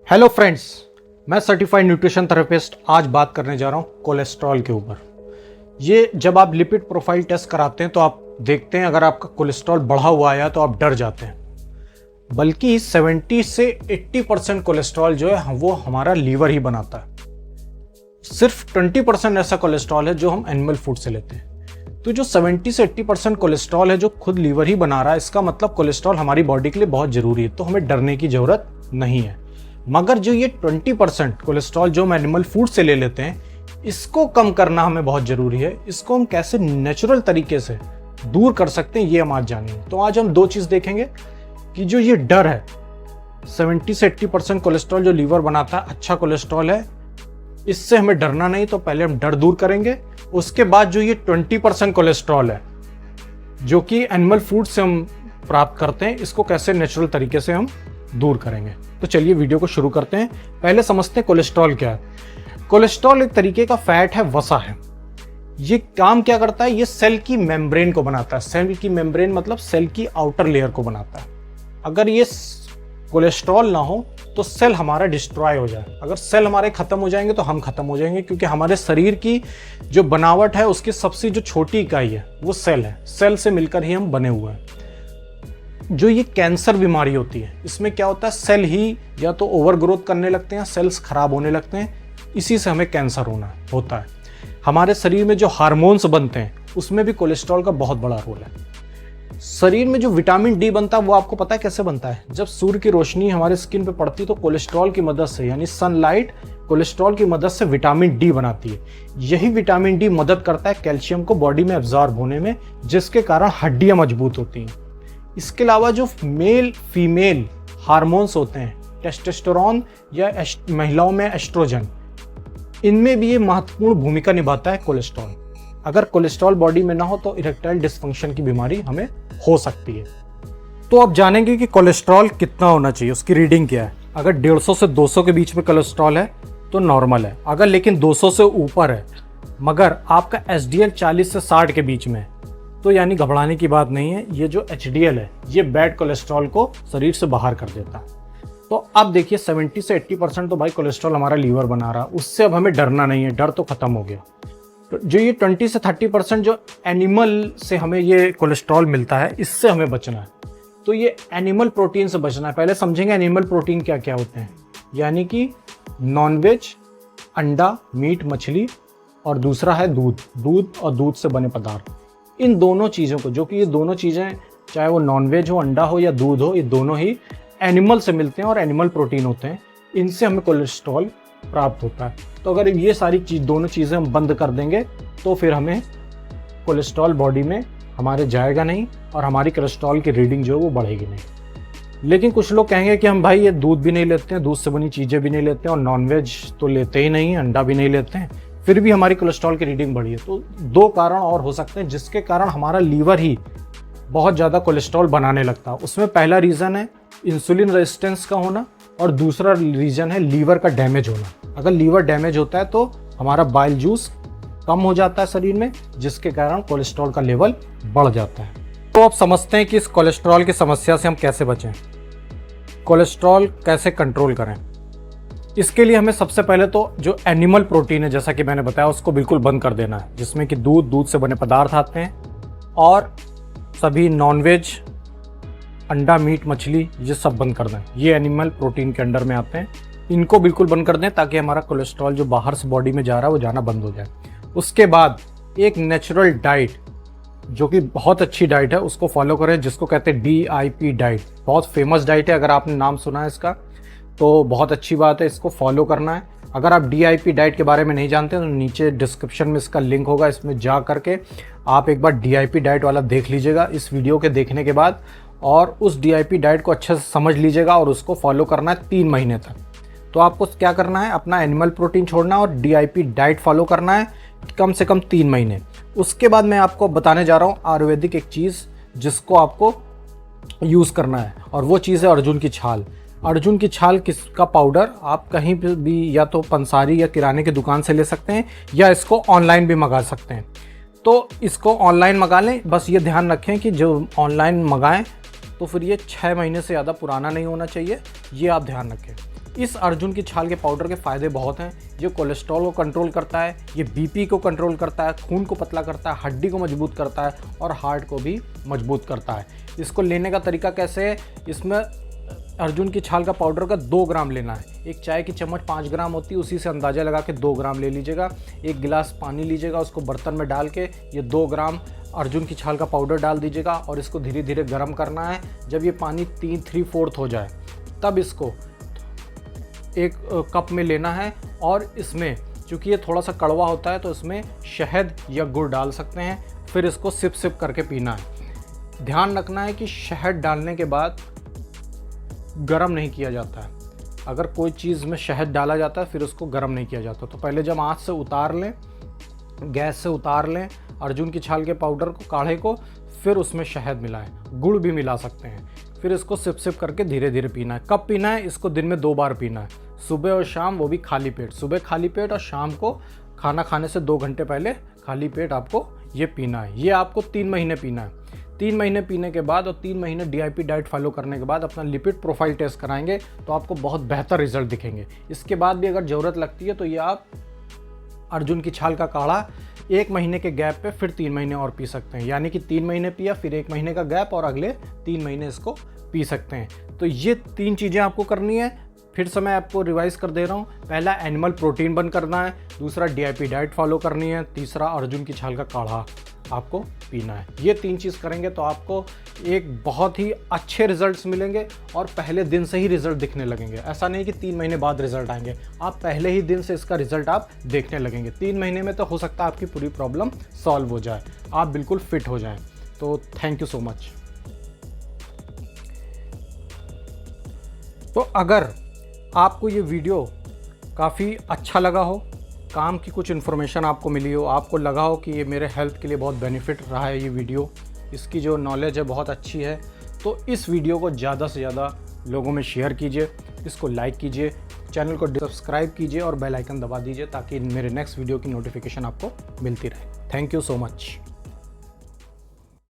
Hello friends, मैं certified nutrition therapist आज बात करने जा रहा हूँ कोलेस्ट्रॉल के ऊपर। ये जब आप लिपिड प्रोफाइल टेस्ट कराते हैं तो आप देखते हैं अगर आपका कोलेस्ट्रॉल बढ़ा हुआ आया तो आप डर जाते हैं। बल्कि 70 से 80% कोलेस्ट्रॉल जो है वो हमारा लीवर ही बनाता है। सिर्फ 20% ऐसा कोलेस्ट्रॉल है जो हम एनिमल फूड से लेते हैं। तो जो 70 से 80% कोलेस्ट्रॉल है जो खुद लीवर ही बना रहा है, इसका मतलब कोलेस्ट्रॉल हमारी बॉडी के लिए बहुत ज़रूरी है, तो हमें डरने की ज़रूरत नहीं है। मगर जो ये 20% कोलेस्ट्रॉल जो हम एनिमल फूड से ले लेते हैं, इसको कम करना हमें बहुत ज़रूरी है। इसको हम कैसे नेचुरल तरीके से दूर कर सकते हैं, ये हम आज जानेंगे। तो आज हम दो चीज़ देखेंगे कि जो ये डर है, 70 से 80% कोलेस्ट्रॉल जो लीवर बनाता है अच्छा कोलेस्ट्रॉल है, इससे हमें डरना नहीं। तो पहले हम डर दूर करेंगे। उसके बाद जो ये 20% कोलेस्ट्रॉल है जो कि एनिमल फूड से हम प्राप्त करते हैं, इसको कैसे नेचुरल तरीके से हम दूर करेंगे। तो चलिए वीडियो को शुरू करते हैं। पहले समझते हैं कोलेस्ट्रॉल क्या है। कोलेस्ट्रॉल एक तरीके का फैट है, वसा है। ये काम क्या करता है? ये सेल की मेम्ब्रेन को बनाता है। सेल की मेम्ब्रेन मतलब सेल की आउटर लेयर को बनाता है। अगर ये कोलेस्ट्रॉल ना हो तो सेल हमारा डिस्ट्रॉय हो जाए। अगर सेल हमारे खत्म हो जाएंगे तो हम खत्म हो जाएंगे, क्योंकि हमारे शरीर की जो बनावट है उसकी सबसे जो छोटी इकाई है वो सेल है। सेल से मिलकर ही हम बने हुए हैं। जो ये कैंसर बीमारी होती है, इसमें क्या होता है, सेल ही या तो ओवर ग्रोथ करने लगते हैं, सेल्स खराब होने लगते हैं, इसी से हमें कैंसर होता है। हमारे शरीर में जो हार्मोन्स बनते हैं उसमें भी कोलेस्ट्रॉल का बहुत बड़ा रोल है। शरीर में जो विटामिन डी बनता है वो आपको पता है कैसे बनता है? जब सूर्य की रोशनी हमारे स्किन पे पड़ती है तो कोलेस्ट्रॉल की मदद से, यानी सनलाइट कोलेस्ट्रॉल की मदद से विटामिन डी बनाती है। यही विटामिन डी मदद करता है कैल्शियम को बॉडी में एब्जॉर्ब होने में, जिसके कारण हड्डियां मजबूत होती हैं। इसके अलावा जो मेल फीमेल हार्मोन्स होते हैं, टेस्टोस्टेरोन या महिलाओं में एस्ट्रोजन, इनमें भी ये महत्वपूर्ण भूमिका निभाता है कोलेस्ट्रॉल। अगर कोलेस्ट्रॉल बॉडी में ना हो तो इरेक्टाइल डिस्फंक्शन की बीमारी हमें हो सकती है। तो आप जानेंगे कि कोलेस्ट्रॉल कितना होना चाहिए, उसकी रीडिंग क्या है। अगर 150 से 200 के बीच में कोलेस्ट्रॉल है तो नॉर्मल है। अगर लेकिन 200 से ऊपर है मगर आपका एसडीएल 40 से 60 के बीच में, तो यानी घबराने की बात नहीं है। ये जो एचडीएल है ये बैड कोलेस्ट्रॉल को शरीर से बाहर कर देता है। तो अब देखिए 70 से 80% तो भाई कोलेस्ट्रॉल हमारा लीवर बना रहा है, उससे अब हमें डरना नहीं है, डर तो खत्म हो गया। तो जो ये 20 से 30% जो एनिमल से हमें ये कोलेस्ट्रॉल मिलता है, इससे हमें बचना है। तो ये एनिमल प्रोटीन से बचना है। पहले समझेंगे एनिमल प्रोटीन क्या क्या होते हैं, यानी कि नॉनवेज, अंडा, मीट, मछली, और दूसरा है दूध। दूध और दूध से बने पदार्थ। इन दोनों चीज़ों को, जो कि ये दोनों चीज़ें चाहे वो नॉनवेज हो, अंडा हो या दूध हो, ये दोनों ही एनिमल से मिलते हैं और एनिमल प्रोटीन होते हैं। इनसे हमें कोलेस्ट्रॉल प्राप्त होता है। तो अगर ये सारी दोनों चीज़ें हम बंद कर देंगे तो फिर हमें कोलेस्ट्रॉल बॉडी में हमारे जाएगा नहीं और हमारी कोलेस्ट्रॉल की रीडिंग जो है वो बढ़ेगी नहीं। लेकिन कुछ लोग कहेंगे कि हम भाई ये दूध भी नहीं लेते हैं, दूध से बनी चीज़ें भी नहीं लेते हैं और नॉनवेज तो लेते ही नहीं, अंडा भी नहीं लेते हैं, फिर भी हमारी कोलेस्ट्रॉल की रीडिंग बढ़ी है। तो दो कारण और हो सकते हैं जिसके कारण हमारा लीवर ही बहुत ज़्यादा कोलेस्ट्रॉल बनाने लगता है। उसमें पहला रीज़न है इंसुलिन रेजिस्टेंस का होना और दूसरा रीज़न है लीवर का डैमेज होना। अगर लीवर डैमेज होता है तो हमारा बाइल जूस कम हो जाता है शरीर में, जिसके कारण कोलेस्ट्रॉल का लेवल बढ़ जाता है। तो आप समझते हैं कि इस कोलेस्ट्रॉल की समस्या से हम कैसे बचें, कोलेस्ट्रॉल कैसे कंट्रोल करें। इसके लिए हमें सबसे पहले तो जो एनिमल प्रोटीन है, जैसा कि मैंने बताया, उसको बिल्कुल बंद कर देना है, जिसमें कि दूध, दूध से बने पदार्थ आते हैं, और सभी नॉनवेज, अंडा, मीट, मछली, ये सब बंद कर दें। ये एनिमल प्रोटीन के अंडर में आते हैं। इनको बिल्कुल बंद कर दें ताकि हमारा कोलेस्ट्रॉल जो बाहर से बॉडी में जा रहा है वो जाना बंद हो जाए। उसके बाद एक नेचुरल डाइट, जो कि बहुत अच्छी डाइट है, उसको फॉलो करें, जिसको कहते हैं DIP डाइट। बहुत फेमस डाइट है, अगर आपने नाम सुना है इसका तो बहुत अच्छी बात है, इसको फॉलो करना है। अगर आप DIP डाइट के बारे में नहीं जानते तो नीचे डिस्क्रिप्शन में इसका लिंक होगा, इसमें जा करके आप एक बार DIP डाइट वाला देख लीजिएगा इस वीडियो के देखने के बाद, और उस DIP डाइट को अच्छे से समझ लीजिएगा और उसको फॉलो करना है 3 महीने तक। तो आपको क्या करना है, अपना एनिमल प्रोटीन छोड़ना और DIP डाइट फॉलो करना है कम से कम 3 महीने। उसके बाद मैं आपको बताने जा रहा हूँ आयुर्वेदिक एक चीज़ जिसको आपको यूज़ करना है, और वो चीज़ है अर्जुन की छाल। अर्जुन की छाल किसका पाउडर आप कहीं पर भी या तो पंसारी या किराने की दुकान से ले सकते हैं, या इसको ऑनलाइन भी मंगा सकते हैं। तो इसको ऑनलाइन मंगा लें। बस ये ध्यान रखें कि जो ऑनलाइन मंगाएं तो फिर ये 6 महीने से ज़्यादा पुराना नहीं होना चाहिए, ये आप ध्यान रखें। इस अर्जुन की छाल के पाउडर के फ़ायदे बहुत हैं। ये कोलेस्ट्रॉल को कंट्रोल करता है, ये बीपी को कंट्रोल करता है, खून को पतला करता है, हड्डी को मजबूत करता है और हार्ट को भी मजबूत करता है। इसको लेने का तरीका कैसे है, इसमें अर्जुन की छाल का पाउडर का 2 ग्राम लेना है। एक चाय की चम्मच 5 ग्राम होती है, उसी से अंदाज़ा लगा के 2 ग्राम ले लीजिएगा। एक गिलास पानी लीजिएगा, उसको बर्तन में डाल के ये 2 ग्राम अर्जुन की छाल का पाउडर डाल दीजिएगा और इसको धीरे धीरे गर्म करना है। जब ये पानी 3/4 हो जाए तब इसको एक कप में लेना है और इसमें चूँकि ये थोड़ा सा कड़वा होता है तो इसमें शहद या गुड़ डाल सकते हैं। फिर इसको सिप सिप करके पीना है। ध्यान रखना है कि शहद डालने के बाद गरम नहीं किया जाता है। अगर कोई चीज़ में शहद डाला जाता है फिर उसको गरम नहीं किया जाता। तो पहले जब आँच से उतार लें, गैस से उतार लें अर्जुन की छाल के पाउडर को, काढ़े को, फिर उसमें शहद मिलाएं, गुड़ भी मिला सकते हैं। फिर इसको सिप सिप करके धीरे धीरे पीना है। कब पीना है, इसको दिन में 2 बार पीना है, सुबह और शाम, वो भी खाली पेट। सुबह खाली पेट और शाम को खाना खाने से 2 घंटे पहले खाली पेट आपको ये पीना है। ये आपको 3 महीने पीना है। 3 महीने पीने के बाद और 3 महीने DIP डाइट फॉलो करने के बाद अपना लिपिड प्रोफाइल टेस्ट कराएंगे तो आपको बहुत बेहतर रिजल्ट दिखेंगे। इसके बाद भी अगर ज़रूरत लगती है तो ये आप अर्जुन की छाल का काढ़ा 1 महीने के गैप पे फिर 3 महीने और पी सकते हैं। यानी कि 3 महीने पिया, फिर 1 महीने का गैप और अगले 3 महीने इसको पी सकते हैं। तो ये 3 चीज़ें आपको करनी है। फिर से मैं आपको रिवाइज़ कर दे रहा हूँ। पहला, एनिमल प्रोटीन बंद करना है। दूसरा, DIP डाइट फॉलो करनी है। तीसरा, अर्जुन की छाल का काढ़ा आपको पीना है। ये 3 चीज़ करेंगे तो आपको एक बहुत ही अच्छे रिजल्ट्स मिलेंगे और पहले दिन से ही रिजल्ट दिखने लगेंगे। ऐसा नहीं कि 3 महीने बाद रिजल्ट आएंगे, आप पहले ही दिन से इसका रिजल्ट आप देखने लगेंगे। 3 महीने में तो हो सकता है आपकी पूरी प्रॉब्लम सॉल्व हो जाए, आप बिल्कुल फिट हो जाएं। तो थैंक यू सो मच। तो अगर आपको ये वीडियो काफ़ी अच्छा लगा हो, काम की कुछ इन्फॉर्मेशन आपको मिली हो, आपको लगा हो कि ये मेरे हेल्थ के लिए बहुत बेनिफिट रहा है ये वीडियो, इसकी जो नॉलेज है बहुत अच्छी है, तो इस वीडियो को ज़्यादा से ज़्यादा लोगों में शेयर कीजिए, इसको लाइक कीजिए, चैनल को सब्सक्राइब कीजिए और बेल आइकन दबा दीजिए ताकि मेरे नेक्स्ट वीडियो की नोटिफिकेशन आपको मिलती रहे। Thank you so much.